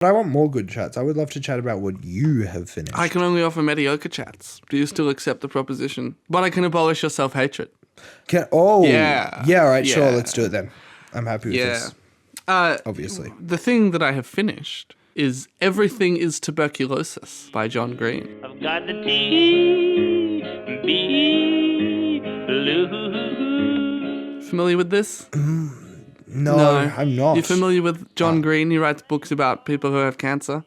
But I want more good chats. I would love to chat about what you have finished. I can only offer mediocre chats. Do you still accept the proposition? But I can abolish your self-hatred. Yeah, all right, sure, let's do it then. I'm happy with this. Obviously. The thing that I have finished is Everything is Tuberculosis by John Green. I've got the TB blues. Familiar with this? No, I'm not. You familiar with John Green? He writes books about people who have cancer.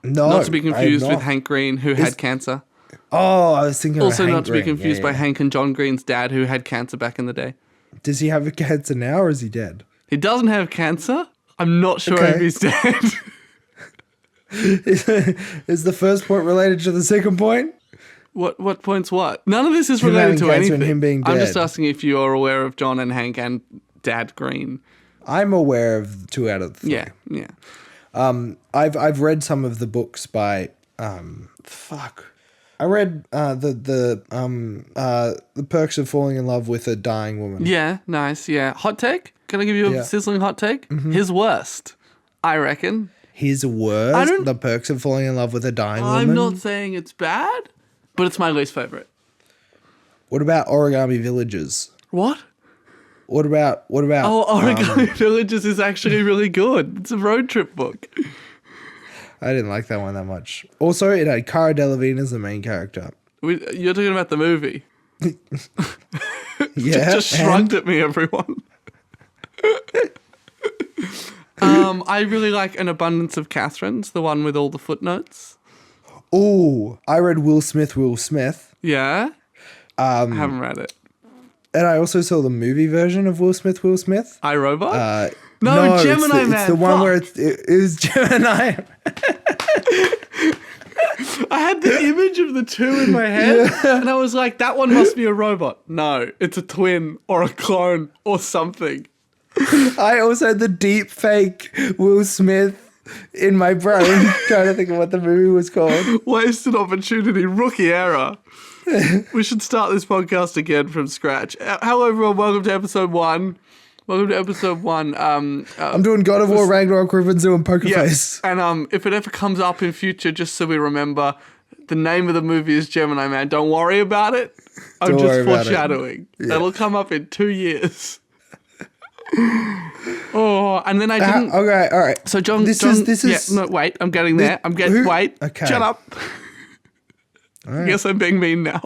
No, not to be confused with Hank Green, who had cancer. Oh, I was thinking also of Hank not to be Green. confused by Hank and John Green's dad, who had cancer back in the day. Does he have a cancer now, or is he dead? He doesn't have cancer. I'm not sure if he's dead. Is the first point related to the second point? What point's what? None of this is related to anything. And him being dead. I'm just asking if you are aware of John and Hank and Dad Green. I'm aware of 2 out of the 3. Yeah. I've read some of the books by I read the Perks of Falling in Love with a Dying Woman. Yeah, nice. Yeah, hot take. Can I give you a sizzling hot take? Mm-hmm. His worst, I reckon. His worst. The Perks of Falling in Love with a Dying Woman. I'm not saying it's bad, but it's my least favorite. What about Origami Villages? What? What about? Oh, Origami Villages is actually really good. It's a road trip book. I didn't like that one that much. Also, it had Cara Delevingne as the main character. You're talking about the movie. Yeah. Just shrugged at me, everyone. I really like An Abundance of Catherines, the one with all the footnotes. Oh, I read Will Smith. Yeah? I haven't read it. And I also saw the movie version of Will Smith. I, Robot? No, Gemini Man. It's the one where it is Gemini. I had the image of the two in my head, and I was like, that one must be a robot. No, it's a twin or a clone or something. I also had the deep fake Will Smith in my brain, trying to think of what the movie was called. Wasted opportunity, rookie error. We should start this podcast again from scratch. Hello, everyone. Welcome to episode 1. I'm doing God of War, Ragnarok, Rubens, and Poker Face. And if it ever comes up in future, just so we remember, the name of the movie is Gemini Man. Don't worry about it. I'm just foreshadowing. That'll come up in 2 years. And then I didn't. Okay, all right. So John. This is. No, wait. I'm getting there. Wait. Okay. Shut up. Right. I guess I'm being mean now.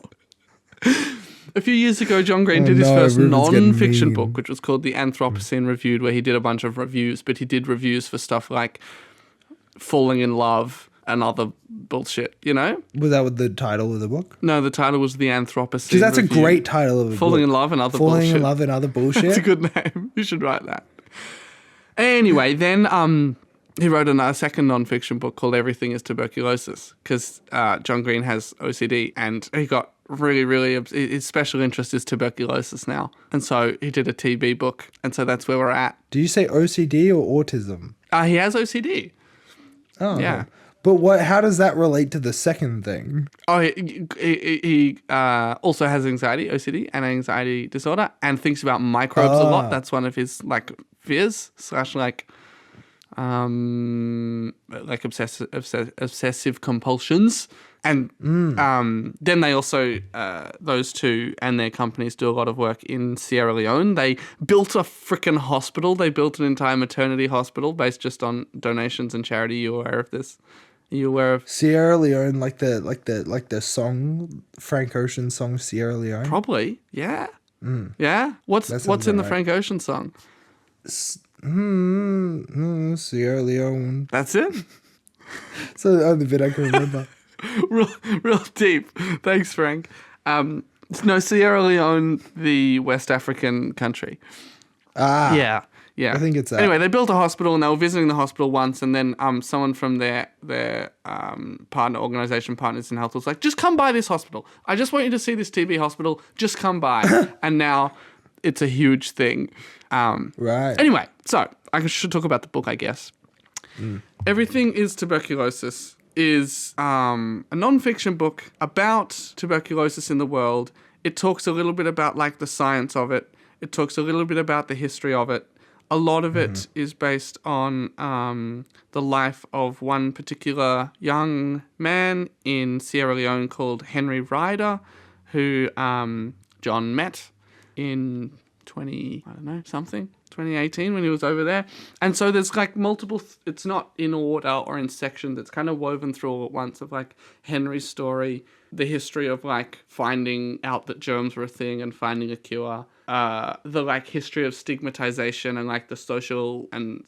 A few years ago, John Green did his first non-fiction book, which was called The Anthropocene Reviewed, where he did a bunch of reviews, but he did reviews for stuff like Falling in Love and other bullshit, you know? Was that the title of the book? No, the title was The Anthropocene Because that's Reviewed. A great title of a book. Falling in Love and Other Bullshit. Falling in Love and Other Bullshit? That's a good name. You should write that. Anyway, then he wrote a second non-fiction book called Everything is Tuberculosis, because John Green has OCD, and he got really, his special interest is tuberculosis now. And so he did a TB book, and so that's where we're at. Do you say OCD or autism? He has OCD. Oh. Yeah. But how does that relate to the second thing? Oh, he also has anxiety, OCD, and anxiety disorder, and thinks about microbes a lot. That's one of his fears / obsessive compulsions. And then they also, those two and their companies do a lot of work in Sierra Leone. They built a freaking hospital. They built an entire maternity hospital based just on donations and charity. Are you aware of this? Are you aware of Sierra Leone, like the song, Frank Ocean song Sierra Leone? Probably, yeah. Yeah? What's in the Frank Ocean song? Sierra Leone. That's it? It's the only bit I can remember. real deep. Thanks, Frank. No, Sierra Leone, the West African country. Yeah. I think it's that. Anyway, they built a hospital, and they were visiting the hospital once, and then someone from their organization, Partners in Health, was like, just come by this hospital. I just want you to see this TB hospital. Just come by. And now it's a huge thing. Right. Anyway, so I should talk about the book, I guess. Everything is Tuberculosis is a non-fiction book about tuberculosis in the world. It talks a little bit about the science of it. It talks a little bit about the history of it. A lot of it is based on the life of one particular young man in Sierra Leone called Henry Ryder, who John met in 2018 when he was over there. And so there's like multiple, it's not in order or in sections, it's kind of woven through all at once of like Henry's story, the history of like finding out that germs were a thing and finding a cure, the like history of stigmatization and like the social and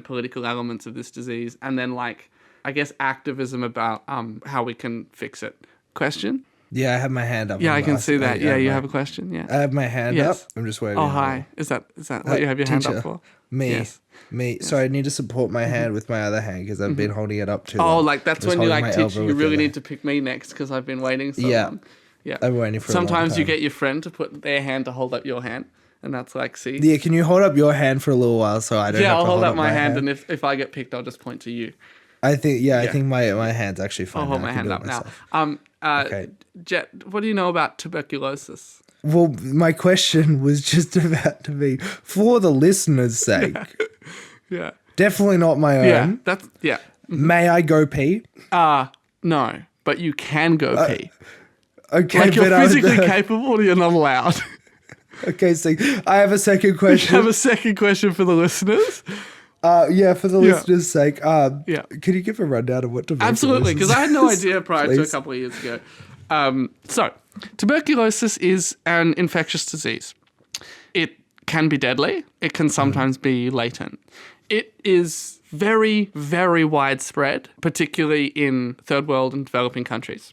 political elements of this disease, and then like I guess activism about how we can fix it. Question? Yeah, I have my hand up. Yeah, I can see that. Yeah, you have a question. Yeah, I have my hand up. I'm just waiting. Oh, hi. Is that what you have your hand up for? Me. Yes. Me. Yes. Sorry, I need to support my hand with my other hand because I've been holding it up too long. Oh, like that's when you like teach. You really need to pick me next because I've been waiting so long. Yeah. I'm waiting for. Sometimes you get your friend to put their hand to hold up your hand, and that's like, see. Yeah, can you hold up your hand for a little while so I don't? Yeah, have I'll to hold up my hand, and if I get picked, I'll just point to you. I think I think my hand's actually fine. I'll hold my hand up now. Okay. Jet, what do you know about tuberculosis? Well, my question was just about to be for the listeners' sake. Yeah. Definitely not my own. Yeah. May I go pee? No, but you can go pee. Okay, like you're physically capable, or you're not allowed. Okay, so I have a second question. You have a second question for the listeners? Yeah, for the listeners' sake. Can you give a rundown of what tuberculosis is? Absolutely, because I had no idea prior to a couple of years ago. So, tuberculosis is an infectious disease. It can be deadly. It can sometimes be latent. It is very, very widespread, particularly in third world and developing countries.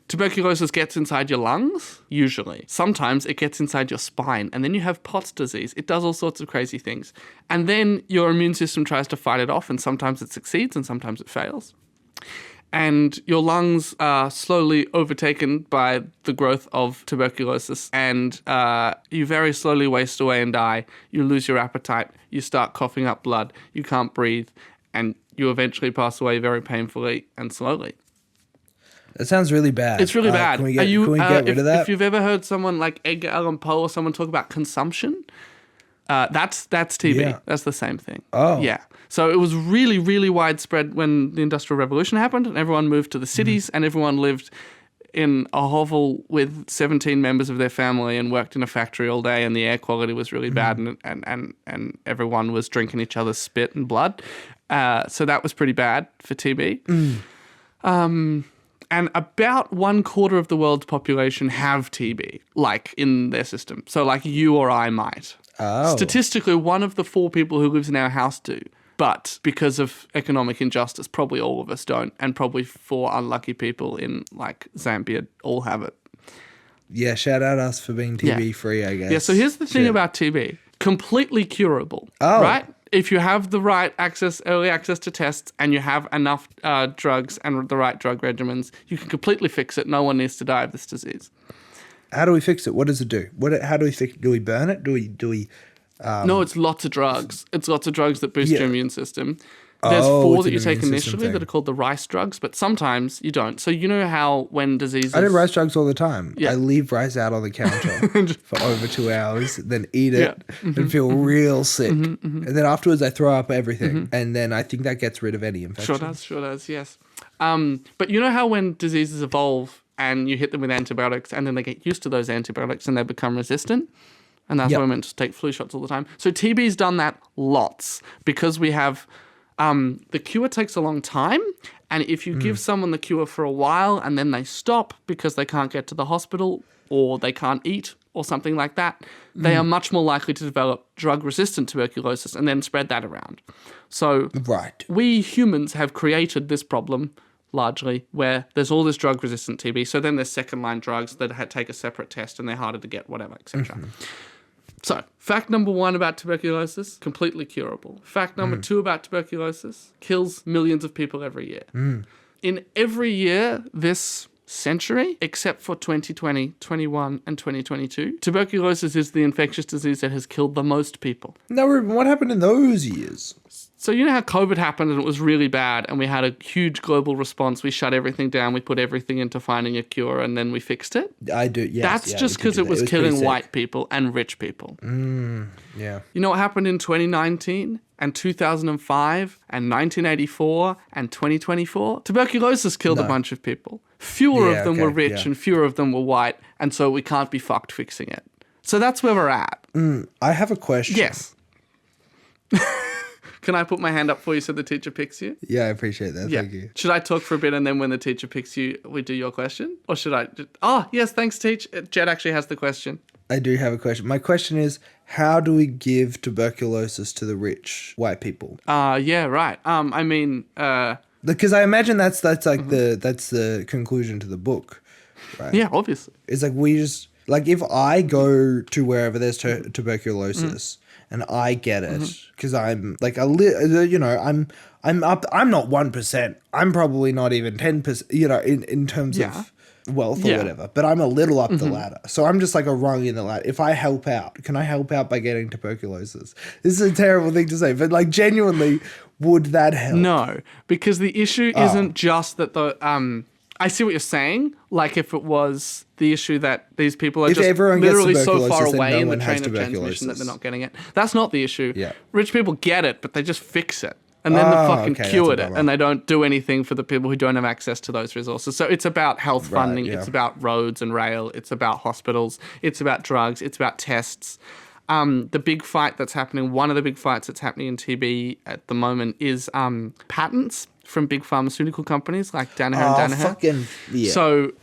Tuberculosis gets inside your lungs, usually. Sometimes it gets inside your spine, and then you have Pott's disease. It does all sorts of crazy things. And then your immune system tries to fight it off, and sometimes it succeeds and sometimes it fails. And your lungs are slowly overtaken by the growth of tuberculosis, and you very slowly waste away and die. You lose your appetite, you start coughing up blood, you can't breathe, and you eventually pass away very painfully and slowly. That sounds really bad. It's really bad. Can we get rid of that? If you've ever heard someone like Edgar Allan Poe or someone talk about consumption, that's TB. Yeah. That's the same thing. Oh. Yeah. So it was really, really widespread when the Industrial Revolution happened and everyone moved to the cities and everyone lived in a hovel with 17 members of their family and worked in a factory all day, and the air quality was really bad, and everyone was drinking each other's spit and blood. So that was pretty bad for TB. And about 1/4 of the world's population have TB, like in their system. So like you or I might. Oh. Statistically, 1 of the 4 people who lives in our house do. But because of economic injustice, probably all of us don't. And probably 4 unlucky people in like Zambia all have it. Yeah, shout out us for being TB free, I guess. Yeah, so here's the thing about TB. Completely curable. Oh. Right? If you have the right early access to tests, and you have enough drugs and the right drug regimens, you can completely fix it. No one needs to die of this disease. How do we fix it? What does it do? How do we fix it? Do we burn it? Do we? No, it's lots of drugs. It's lots of drugs that boost your immune system. There's 4 that you take initially that are called the rice drugs, but sometimes you don't. So you know how when diseases... I do rice drugs all the time. Yeah. I leave rice out on the counter for over 2 hours, then eat it and feel real sick. And then afterwards I throw up everything. And then I think that gets rid of any infection. Sure does, yes. But you know how when diseases evolve and you hit them with antibiotics and then they get used to those antibiotics and they become resistant? And that's why we're meant to take flu shots all the time. So TB's done that lots because we have... the cure takes a long time, and if you give someone the cure for a while and then they stop because they can't get to the hospital or they can't eat or something like that, they are much more likely to develop drug-resistant tuberculosis and then spread that around. So we humans have created this problem largely where there's all this drug-resistant TB, so then there's second-line drugs that take a separate test and they're harder to get, whatever, etc. So, fact number 1 about tuberculosis, completely curable. Fact number 2 about tuberculosis, kills millions of people every year. In every year, this century, except for 2020, 21, and 2022. Tuberculosis is the infectious disease that has killed the most people. Now, Reuben, what happened in those years? So you know how COVID happened and it was really bad and we had a huge global response. We shut everything down. We put everything into finding a cure and then we fixed it? I do, yes. That's just because it was killing white people and rich people. Yeah. You know what happened in 2019 and 2005 and 1984 and 2024? Tuberculosis killed a bunch of people. Fewer of them were rich and fewer of them were white, and so we can't be fucked fixing it. So that's where we're at. I have a question. Yes. Can I put my hand up for you so the teacher picks you? Yeah, I appreciate that. Yeah. Thank you. Should I talk for a bit and then when the teacher picks you, we do your question? Or should I just... Oh, yes, thanks, Teach. Jett actually has the question. I do have a question. My question is, how do we give tuberculosis to the rich white people? Yeah, right. I mean... Because I imagine that's like that's the conclusion to the book, right? Yeah, obviously. It's like we just... Like if I go to wherever there's tuberculosis... And I get it because I'm like I'm not 1%. I'm probably not even 10%. In terms of wealth or whatever. But I'm a little up the ladder, so I'm just like a rung in the ladder. If I help out, can I help out by getting tuberculosis? This is a terrible thing to say, but like genuinely, would that help? No, because the issue isn't just that the I see what you're saying. Like if it was the issue that these people are just literally so far away in the train of transmission that they're not getting it. That's not the issue. Yeah. Rich people get it, but they just fix it. And then they fucking cured it. And they don't do anything for the people who don't have access to those resources. So it's about health funding. It's about roads and rail. It's about hospitals. It's about drugs. It's about tests. The big fight that's happening, one of the big fights that's happening in TB at the moment is patents from big pharmaceutical companies like Danaher and Danaher. So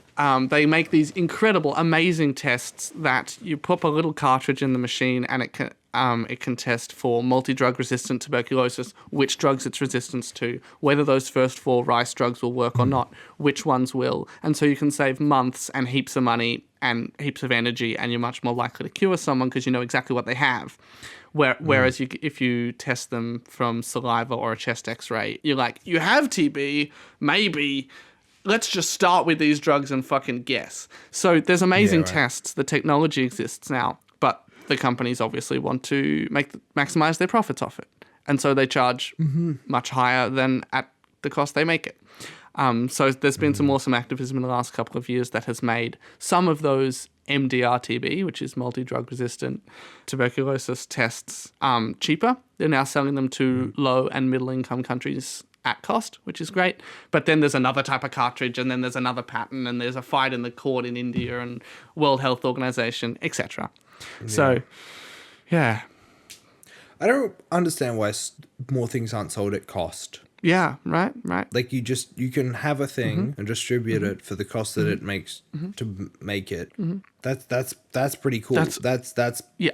they make these incredible, amazing tests that you pop a little cartridge in the machine and it can test for multi-drug resistant tuberculosis, which drugs it's resistance to, whether those first 4 rice drugs will work or not, which ones will. And so you can save months and heaps of money and heaps of energy, and you're much more likely to cure someone because you know exactly what they have. Whereas if you test them from saliva or a chest x-ray, you're like, you have TB, maybe... Let's just start with these drugs and fucking guess. So there's amazing tests. The technology exists now, but the companies obviously want to maximize their profits off it. And so they charge much higher than at the cost they make it. So there's been some awesome activism in the last couple of years that has made some of those MDR-TB, which is multi-drug resistant tuberculosis tests, cheaper. They're now selling them to low and middle income countries at cost, which is great. But then there's another type of cartridge, and then there's another patent, and there's a fight in the court in India and World Health Organization, etc. So, yeah. I don't understand why more things aren't sold at cost. Yeah, right. Like you can have a thing and distribute it for the cost that it makes to make it. That's pretty cool. That's yeah.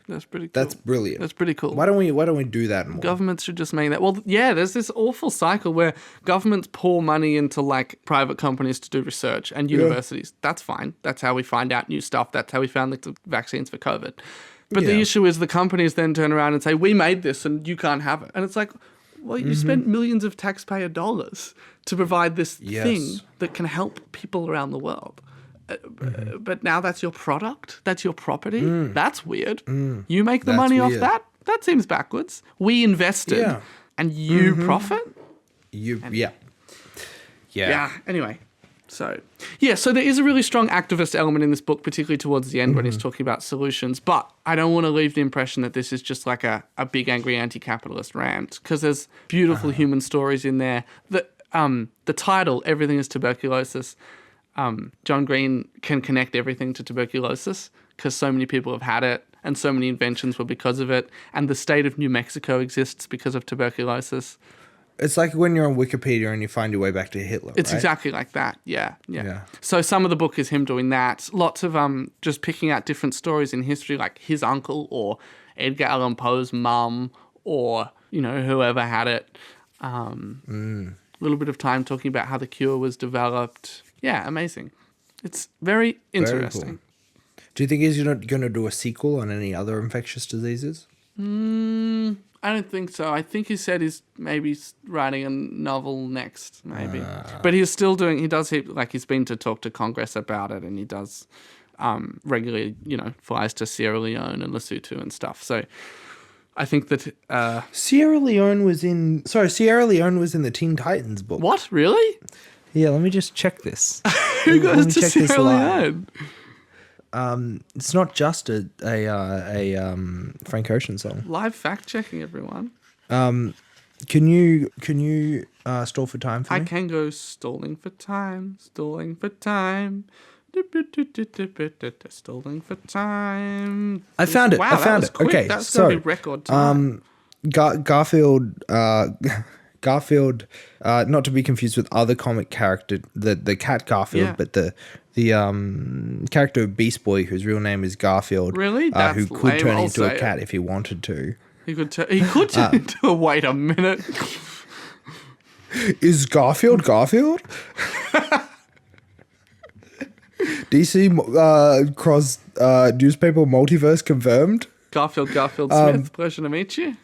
That's pretty cool. That's brilliant. That's pretty cool. Why don't we do that more? Governments should just make that. Well, yeah, there's this awful cycle where governments pour money into like private companies to do research and universities. That's fine. That's how we find out new stuff. That's how we found the vaccines for COVID. But the issue is the companies then turn around and say, we made this and you can't have it. And it's like, well, you spent millions of taxpayer dollars to provide this thing that can help people around the world. But now that's your product? That's your property? That's weird. You make the money off that? That seems backwards. We invested and you profit? Yeah. Anyway. So there is a really strong activist element in this book, particularly towards the end when he's talking about solutions. But I don't want to leave the impression that this is just like a big angry anti-capitalist rant, because there's beautiful human stories in there. The title, Everything is Tuberculosis, John Green can connect everything to tuberculosis because so many people have had it and so many inventions were because of it. And the state of New Mexico exists because of tuberculosis. It's like when you're on Wikipedia and you find your way back to Hitler, It's right? exactly like that, yeah. So some of the book is him doing that. Lots of just picking out different stories in history, like his uncle or Edgar Allan Poe's mum or, whoever had it. A little bit of time talking about how the cure was developed. Yeah, amazing. It's very interesting. Very cool. Do you think he's going to do a sequel on any other infectious diseases? I don't think so. I think he said he's maybe writing a novel next, maybe. But he's still doing. He does. He's been to talk to Congress about it, and he does regularly. Flies to Sierra Leone and Lesotho and stuff. So I think that Sierra Leone was in the Teen Titans book. What? Really? Yeah. Let me just check this. Who goes to Sierra Leone? It's not just a Frank Ocean song. Live fact checking, everyone. Can you stall for time for me? I can go stalling for time. Stalling for time. I found it. Wow, I found it. Quick. Okay, That's so gonna be record time. Garfield. Garfield, not to be confused with other comic character, the cat Garfield, but the character of Beast Boy, whose real name is Garfield, really, who could turn into a cat if he wanted to. He could turn into a. Wait a minute. Is Garfield Garfield? DC cross newspaper multiverse confirmed. Garfield Smith, pleasure to meet you.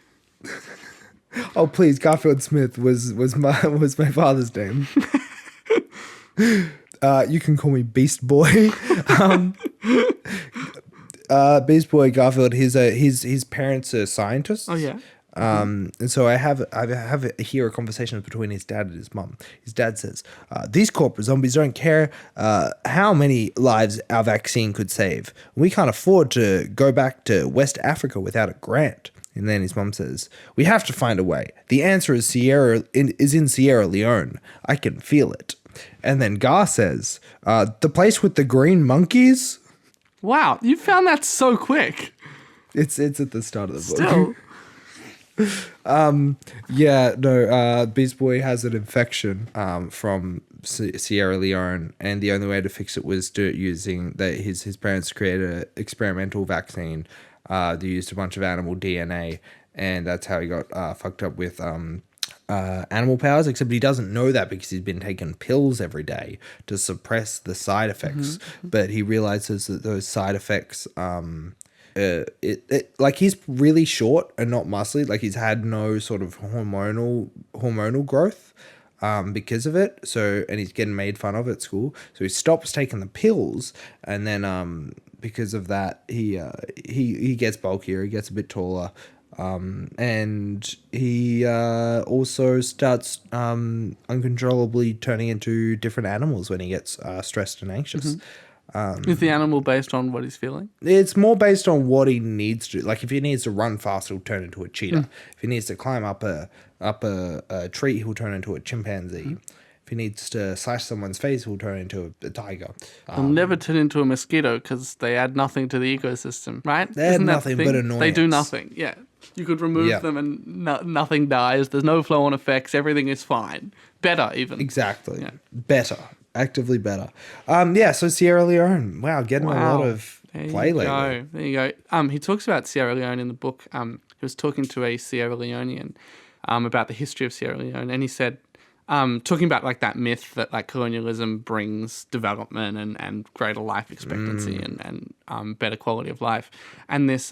Oh please, Garfield Smith was my father's name. You can call me Beast Boy. Beast Boy Garfield. His parents are scientists. Oh yeah. And so I have here a conversation between his dad and his mum. His dad says, "These corporate zombies don't care how many lives our vaccine could save. We can't afford to go back to West Africa without a grant." And then his mum says, "We have to find a way. The answer is in Sierra Leone. I can feel it." And then Gar says, "The place with the green monkeys." Wow, you found that so quick. It's at the start of the book. Still. Beast Boy has an infection from Sierra Leone, and the only way to fix it was using his parents created an experimental vaccine. They used a bunch of animal DNA, and that's how he got fucked up with animal powers, except he doesn't know that because he's been taking pills every day to suppress the side effects. Mm-hmm. But he realizes that those side effects... he's really short and not muscly. Like he's had no sort of hormonal growth because of it. So, and he's getting made fun of at school. So he stops taking the pills, and then because of that, he gets bulkier. He gets a bit taller, and he also starts uncontrollably turning into different animals when he gets stressed and anxious. Mm-hmm. Is the animal based on what he's feeling? It's more based on what he needs to. Like if he needs to run fast, he'll turn into a cheetah. If he needs to climb up a tree, he'll turn into a chimpanzee. If he needs to slash someone's face, he'll turn into a tiger. He'll never turn into a mosquito because they add nothing to the ecosystem, right? They add nothing but annoyance. They do nothing. Yeah, you could remove them and nothing dies. There's no flow-on effects. Everything is fine. Better even. Exactly. Yeah. Better. Actively better. So Sierra Leone. Wow, getting a lot of play lately. There you go. He talks about Sierra Leone in the book. He was talking to a Sierra Leonean about the history of Sierra Leone, and he said, talking about like that myth that like colonialism brings development and greater life expectancy and better quality of life. And this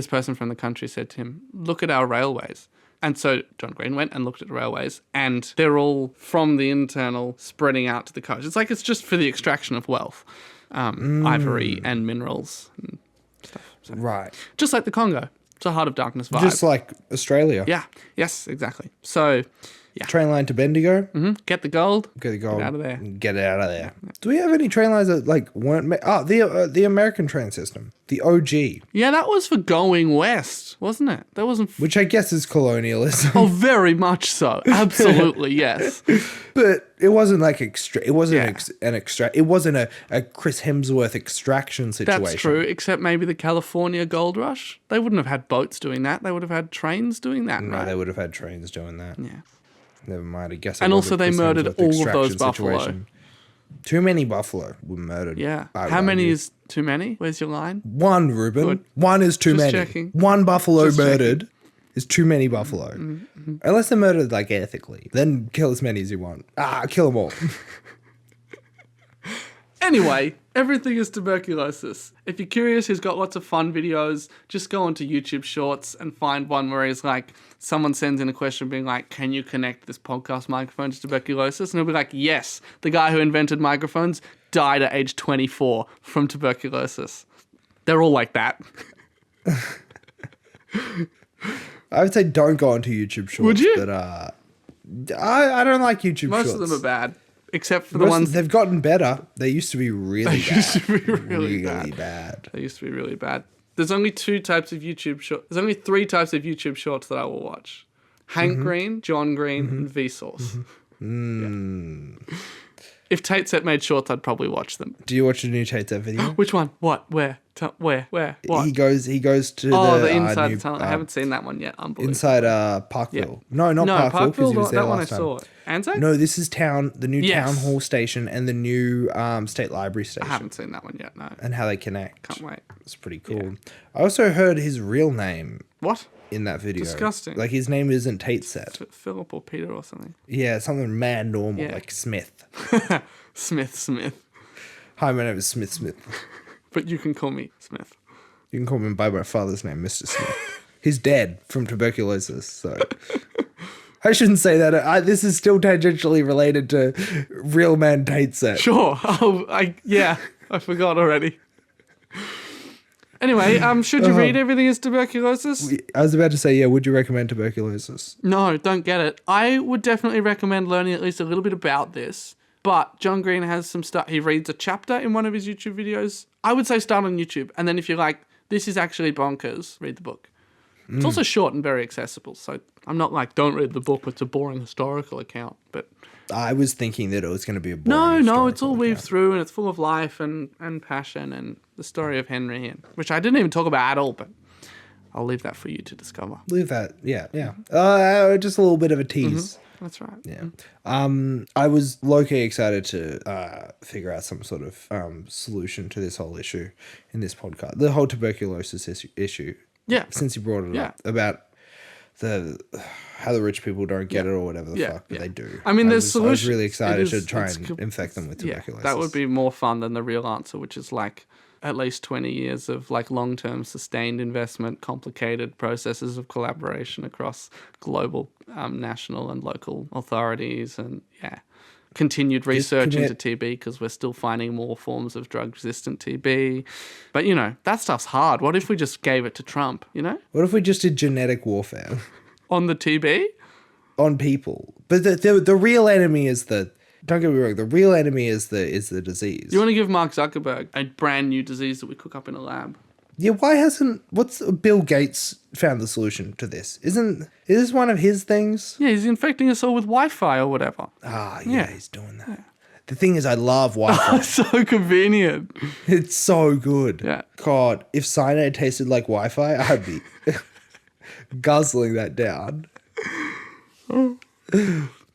person from the country said to him, "Look at our railways." And so John Green went and looked at the railways, and they're all from the internal spreading out to the coast. It's like it's just for the extraction of wealth, ivory and minerals and stuff. So, right. Just like the Congo. It's a Heart of Darkness vibe. Just like Australia. Yeah. Yes, exactly. So, yeah. Train line to Bendigo. Mm-hmm. Get the gold. Get the gold. Get out of there. Get it out of there. Do we have any train lines that like weren't... the American train system. The OG. Yeah, that was for going west, wasn't it? That wasn't... Which I guess is colonialism. Oh, very much so. Absolutely, yes. But it wasn't like it wasn't it wasn't a Chris Hemsworth extraction situation. That's true, except maybe the California gold rush. They wouldn't have had boats doing that. They would have had trains doing that, No, right? they would have had trains doing that. Yeah. Never mind, I guess. And also they murdered all of those buffalo. Too many buffalo were murdered. Yeah. How many is too many? Where's your line? One, Reuben. Good. One is too many. Checking. One buffalo murdered is too many buffalo. Mm-hmm. Unless they're murdered like ethically. Then kill as many as you want. Kill them all. Anyway, everything is tuberculosis. If you're curious, he's got lots of fun videos. Just go onto YouTube Shorts and find one where he's like, someone sends in a question being like, can you connect this podcast microphone to tuberculosis? And he'll be like, yes. The guy who invented microphones died at age 24 from tuberculosis. They're all like that. I would say don't go onto YouTube Shorts. Would you? But I don't like YouTube Shorts. Most of them are bad. Except for the ones... They've gotten better. They used to be really bad. They used to be really bad. They used to be really bad. There's only two types of YouTube shorts. There's only three types of YouTube shorts that I will watch. Hank Green, John Green, and Vsauce. Yeah. If Tate Set made shorts, I'd probably watch them. Do you watch the new Tate Set video? Which one? What? Where? Where? What? He goes to the Inside the Tunnel. I haven't seen that one yet. Unbelievable. Inside Parkville. Yeah. No, not Parkville, because he was there last time. That one I saw. Anzac? No, this is the new town hall station and the new state library station. I haven't seen that one yet, no. And how they connect. Can't wait. It's pretty cool. Yeah. I also heard his real name. What? In that video. Disgusting. Like, his name isn't Tate Set. Philip or Peter or something. Yeah, something mad normal, like Smith. Smith. Hi, my name is Smith. But you can call me Smith. You can call me by my father's name, Mr. Smith. He's dead from tuberculosis, so... I shouldn't say that. This is still tangentially related to real man Tate Set. Sure. I forgot already. Anyway, should you read Everything is Tuberculosis? I was about to say, would you recommend Tuberculosis? No, don't get it. I would definitely recommend learning at least a little bit about this. But John Green has some stuff. He reads a chapter in one of his YouTube videos. I would say start on YouTube. And then if you're like, this is actually bonkers, read the book. It's also short and very accessible. So I'm not like, don't read the book. It's a boring historical account. But I was thinking that it was going to be a boring No, it's all weaved through and it's full of life and passion and the story of Henry, which I didn't even talk about at all, but I'll leave that for you to discover. Leave that, yeah. Just a little bit of a tease. Mm-hmm. That's right. Yeah. I was low-key excited to figure out some sort of solution to this whole issue in this podcast. The whole tuberculosis issue. Yeah. Since you brought it up about how the rich people don't get it or whatever the fuck, but they do. I mean, there's solutions. I was really excited to try and infect them with tuberculosis. That would be more fun than the real answer, which is like at least 20 years of like long-term sustained investment, complicated processes of collaboration across global, national and local authorities and continued research into TB because we're still finding more forms of drug-resistant TB. But, that stuff's hard. What if we just gave it to Trump, What if we just did genetic warfare? On the TB? On people. But the real enemy is don't get me wrong, the real enemy is the disease. You want to give Mark Zuckerberg a brand new disease that we cook up in a lab? Yeah, what's Bill Gates found the solution to this? Is this one of his things? Yeah, he's infecting us all with Wi-Fi or whatever. He's doing that. Yeah. The thing is, I love Wi-Fi. It's so convenient. It's so good. Yeah. God, if cyanide tasted like Wi-Fi, I'd be guzzling that down.